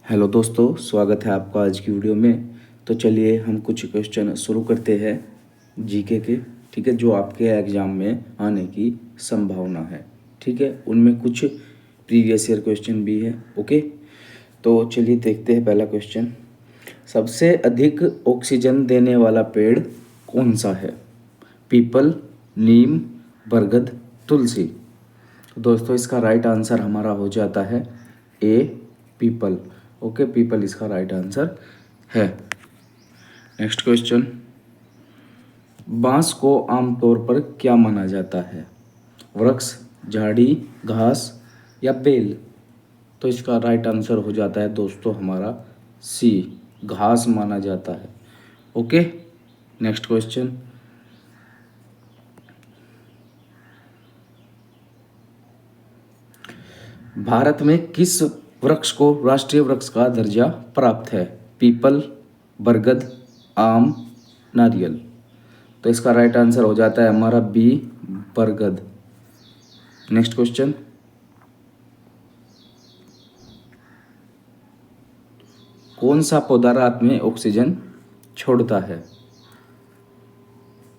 Hello दोस्तों, स्वागत है आपका आज की वीडियो में। तो चलिए हम कुछ क्वेश्चन शुरू करते हैं जीके के। ठीक है, जो आपके एग्ज़ाम में आने की संभावना है। ठीक है, उनमें कुछ प्रीवियस ईयर क्वेश्चन भी है। ओके, तो चलिए देखते हैं पहला क्वेश्चन। सबसे अधिक ऑक्सीजन देने वाला पेड़ कौन सा है? पीपल, नीम, बरगद, तुलसी। तो दोस्तों इसका राइट आंसर हमारा हो जाता है ए, पीपल। ओके, पीपल इसका राइट आंसर है। Next question. बांस को आमतौर पर क्या माना जाता है? वृक्ष, झाड़ी, घास या बेल। तो इसका राइट आंसर हो जाता है दोस्तों हमारा सी, घास माना जाता है। Okay, next question. भारत में किस वृक्ष को राष्ट्रीय वृक्ष का दर्जा प्राप्त है? पीपल, बरगद, आम, नारियल। तो इसका राइट आंसर हो जाता है हमारा बी, बरगद। Next question. कौन सा पौधा रात में ऑक्सीजन छोड़ता है?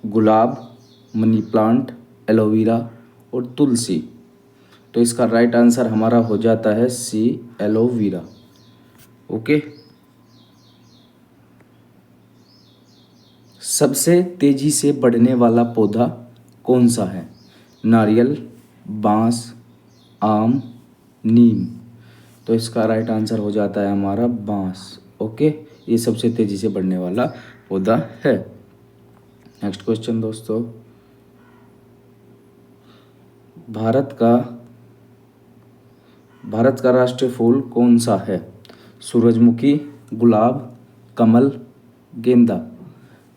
गुलाब, मनी प्लांट, एलोवेरा और तुलसी। तो इसका राइट आंसर हमारा हो जाता है सी, एलोवेरा। ओके, सबसे तेजी से बढ़ने वाला पौधा कौन सा है? नारियल, बांस, आम, नीम। तो इसका राइट आंसर हो जाता है हमारा बांस। ओके, ये सबसे तेजी से बढ़ने वाला पौधा है। नेक्स्ट क्वेश्चन दोस्तों। भारत का राष्ट्रीय फूल कौन सा है? सूरजमुखी, गुलाब, कमल, गेंदा।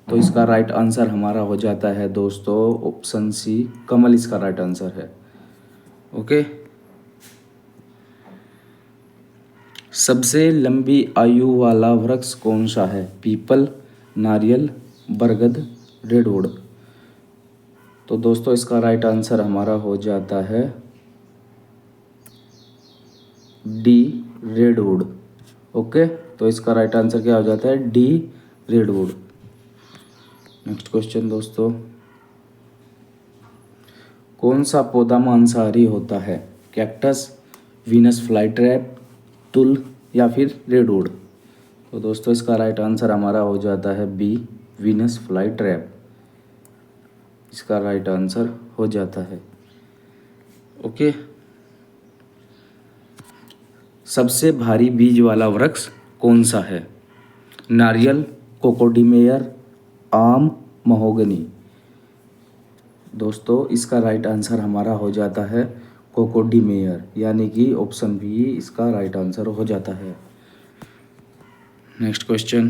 तो इसका राइट आंसर हमारा हो जाता है दोस्तों ऑप्शन सी, कमल इसका राइट आंसर है। ओके, सबसे लंबी आयु वाला वृक्ष कौन सा है? पीपल, नारियल, बरगद, रेडवुड। तो दोस्तों इसका राइट आंसर हमारा हो जाता है डी, रेडवुड। ओके, तो इसका राइट आंसर क्या हो जाता है? D, redwood. नेक्स्ट क्वेश्चन दोस्तों। कौन सा पौधा मांसाहारी होता है? कैक्टस, वीनस फ्लाईट्रैप, तुल या फिर रेडवुड। तो दोस्तों इसका राइट आंसर हमारा हो जाता है बी, वीनस फ्लाईट्रैप। इसका राइट आंसर हो जाता है। ओके, सबसे भारी बीज वाला वृक्ष कौन सा है? नारियल, कोकोडीमेयर, आम, महोगनी। दोस्तों इसका राइट आंसर हमारा हो जाता है कोकोडीमेयर, यानी कि ऑप्शन बी इसका राइट आंसर हो जाता है। Next question.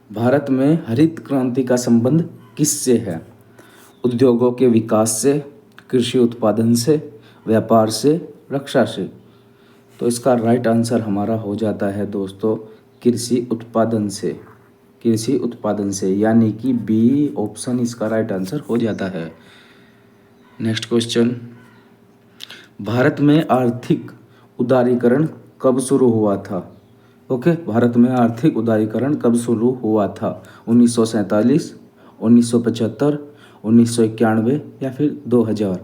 भारत में हरित क्रांति का संबंध किससे है? उद्योगों के विकास से, कृषि उत्पादन से, व्यापार से, रक्षा से। तो इसका राइट आंसर हमारा हो जाता है दोस्तों कृषि उत्पादन से, कृषि उत्पादन से, यानी कि बी ऑप्शन इसका राइट आंसर हो जाता है। Next question. भारत में आर्थिक उदारीकरण कब शुरू हुआ था? ओके, भारत में आर्थिक उदारीकरण कब शुरू हुआ था? 1947, 1975, 1991 या फिर 2000।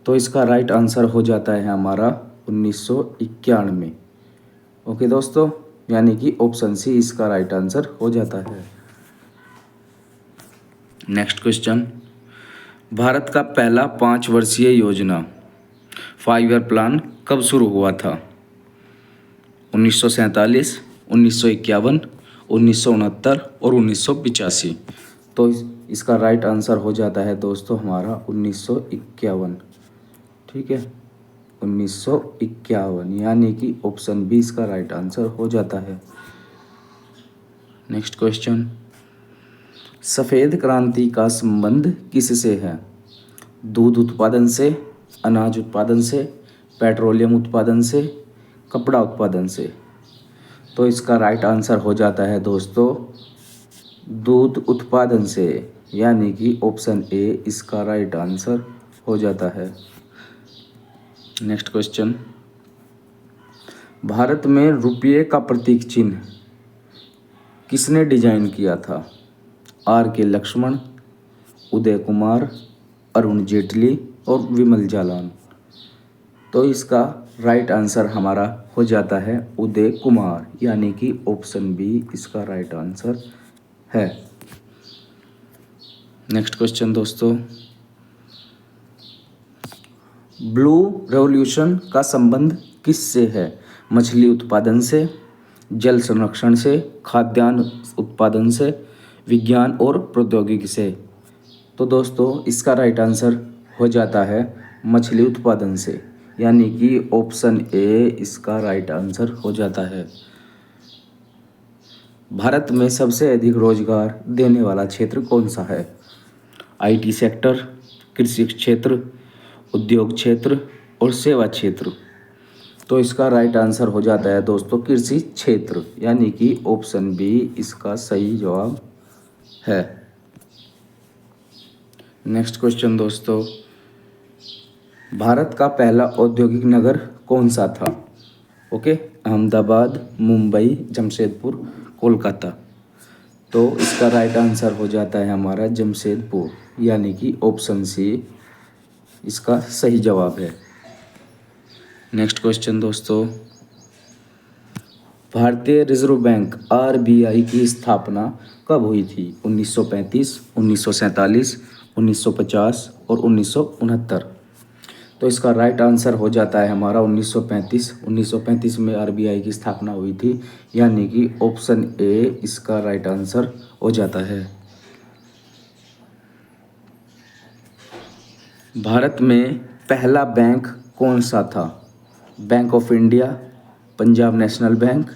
तो इसका राइट आंसर हो जाता है हमारा 1991। ओके दोस्तों, यानी कि ऑप्शन सी इसका राइट आंसर हो जाता है। Next question. भारत का पहला 5 वर्षीय योजना 5 ईयर प्लान कब शुरू हुआ था? 1947, 1951, 1969 और 1985। तो इसका राइट आंसर हो जाता है दोस्तों हमारा 1951। ठीक है, 1951, यानी कि ऑप्शन बी इसका राइट आंसर हो जाता है। Next question. सफ़ेद क्रांति का संबंध किससे है? दूध उत्पादन से, अनाज उत्पादन से, पेट्रोलियम उत्पादन से, कपड़ा उत्पादन से। तो इसका राइट आंसर हो जाता है दोस्तों दूध उत्पादन से, यानी कि ऑप्शन ए इसका राइट आंसर हो जाता है। Next question. भारत में रुपये का प्रतीक चिन्ह किसने डिजाइन किया था? आर के लक्ष्मण, उदय कुमार, अरुण जेटली और विमल जालान। तो इसका राइट आंसर हमारा हो जाता है उदय कुमार, यानी कि ऑप्शन बी इसका राइट आंसर है। नेक्स्ट क्वेश्चन दोस्तों, ब्लू रेवोल्यूशन का संबंध किससे है? मछली उत्पादन से, जल संरक्षण से, खाद्यान्न उत्पादन से, विज्ञान और प्रौद्योगिकी से। तो दोस्तों इसका राइट आंसर हो जाता है मछली उत्पादन से, यानी कि ऑप्शन ए इसका राइट आंसर हो जाता है। भारत में सबसे अधिक रोजगार देने वाला क्षेत्र कौन सा है? आईटी सेक्टर, कृषि क्षेत्र, उद्योग क्षेत्र और सेवा क्षेत्र। तो इसका राइट आंसर हो जाता है दोस्तों कृषि क्षेत्र, यानी कि ऑप्शन बी इसका सही जवाब है। नेक्स्ट क्वेश्चन दोस्तों, भारत का पहला औद्योगिक नगर कौन सा था? ओके, अहमदाबाद, मुंबई, जमशेदपुर, कोलकाता। तो इसका राइट आंसर हो जाता है हमारा जमशेदपुर, यानी कि ऑप्शन सी इसका सही जवाब है। नेक्स्ट क्वेश्चन दोस्तों, भारतीय रिजर्व बैंक आरबीआई की स्थापना कब हुई थी? 1935, 1947, 1950 और 1969। तो इसका राइट आंसर हो जाता है हमारा 1935। 1935 में आरबीआई की स्थापना हुई थी, यानी कि ऑप्शन ए इसका राइट आंसर हो जाता है। भारत में पहला बैंक कौन सा था? Bank of India, Punjab national bank,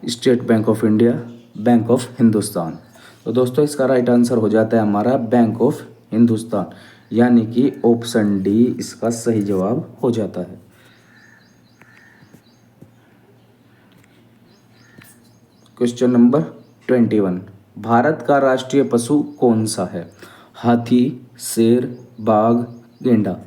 state bank of India, bank of Hindustan. तो दोस्तों इसका राइट आंसर हो जाता है हमारा बैंक ऑफ हिंदुस्तान, यानी कि ऑप्शन डी इसका सही जवाब हो जाता है। क्वेश्चन नंबर 21, भारत का राष्ट्रीय पशु कौन सा है? हाथी, शेर, बाघ, गेंडा।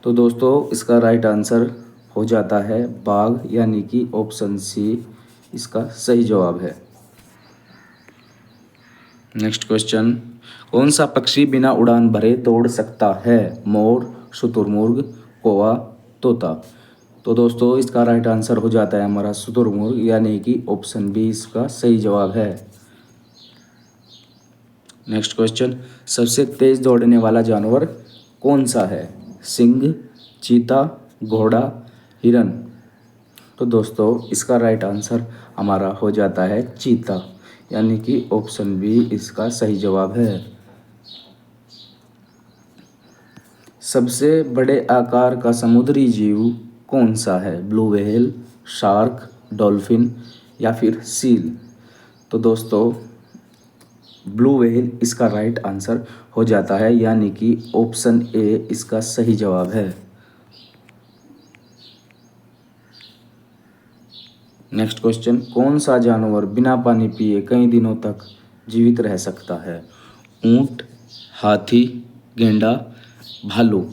तो दोस्तों इसका राइट आंसर हो जाता है बाघ, यानी कि ऑप्शन सी इसका सही जवाब है। नेक्स्ट क्वेश्चन, कौन सा पक्षी बिना उड़ान भरे दौड़ सकता है? मोर, शुतुरमुर्ग, कौवा, तोता। तो दोस्तों इसका राइट आंसर हो जाता है हमारा शुतुरमुर्ग, यानी कि ऑप्शन बी इसका सही जवाब है। नेक्स्ट क्वेश्चन, सबसे तेज दौड़ने वाला जानवर कौन सा है? सिंह, चीता, घोड़ा, हिरन। तो दोस्तों इसका राइट आंसर हमारा हो जाता है चीता, यानी कि ऑप्शन बी इसका सही जवाब है। सबसे बड़े आकार का समुद्री जीव कौन सा है? ब्लू व्हेल, शार्क, डॉल्फिन या फिर सील। तो दोस्तों ब्लू व्हेल इसका राइट आंसर हो जाता है, यानी कि ऑप्शन ए इसका सही जवाब है। नेक्स्ट क्वेश्चन, कौन सा जानवर बिना पानी पिए कई दिनों तक जीवित रह सकता है? ऊंट, हाथी, गेंडा, भालू।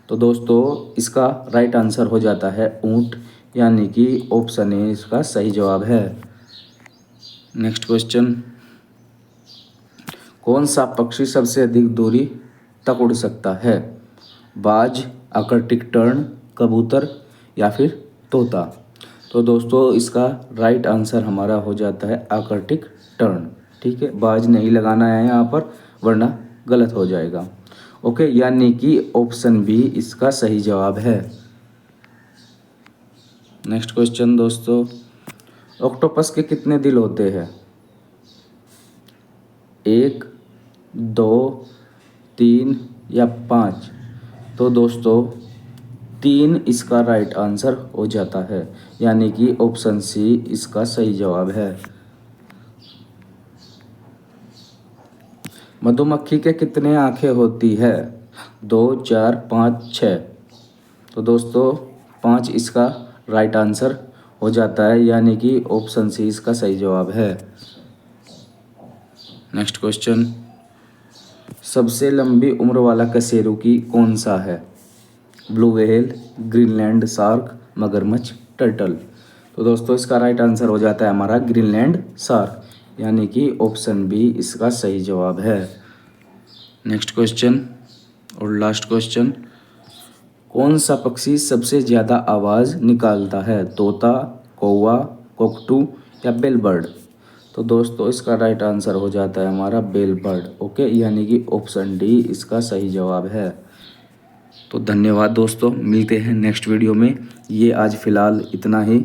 तो दोस्तों इसका राइट आंसर हो जाता है ऊंट, यानी कि ऑप्शन ए इसका सही जवाब है। नेक्स्ट क्वेश्चन, कौन सा पक्षी सबसे अधिक दूरी तक उड़ सकता है? बाज, आर्कटिक टर्न, कबूतर या फिर तोता। तो दोस्तों इसका राइट आंसर हमारा हो जाता है आर्कटिक टर्न। ठीक है, बाज नहीं लगाना है यहाँ पर, वरना गलत हो जाएगा। ओके, यानी कि ऑप्शन बी इसका सही जवाब है। नेक्स्ट क्वेश्चन दोस्तों, ऑक्टोपस के कितने दिल होते हैं? 1, 2, 3 या 5। तो दोस्तों 3 इसका राइट आंसर हो जाता है, यानी कि ऑप्शन सी इसका सही जवाब है। मधुमक्खी के कितने आंखें होती है? 2, 4, 5, 6। तो दोस्तों 5 इसका राइट आंसर हो जाता है, यानी कि ऑप्शन सी इसका सही जवाब है। नेक्स्ट क्वेश्चन, सबसे लंबी उम्र वाला कशेरुकी कौन सा है? ब्लू व्हेल, ग्रीनलैंड शार्क, मगरमच्छ, टर्टल। तो दोस्तों इसका राइट आंसर हो जाता है हमारा ग्रीनलैंड शार्क, यानी कि ऑप्शन बी इसका सही जवाब है। नेक्स्ट क्वेश्चन और लास्ट क्वेश्चन, कौन सा पक्षी सबसे ज़्यादा आवाज़ निकालता है? तोता, कौवा, कोकटू या बेल बर्ड? तो दोस्तों इसका राइट आंसर हो जाता है हमारा बेल बर्ड। ओके, यानी कि ऑप्शन डी इसका सही जवाब है। तो धन्यवाद दोस्तों, मिलते हैं नेक्स्ट वीडियो में। ये आज फ़िलहाल इतना ही।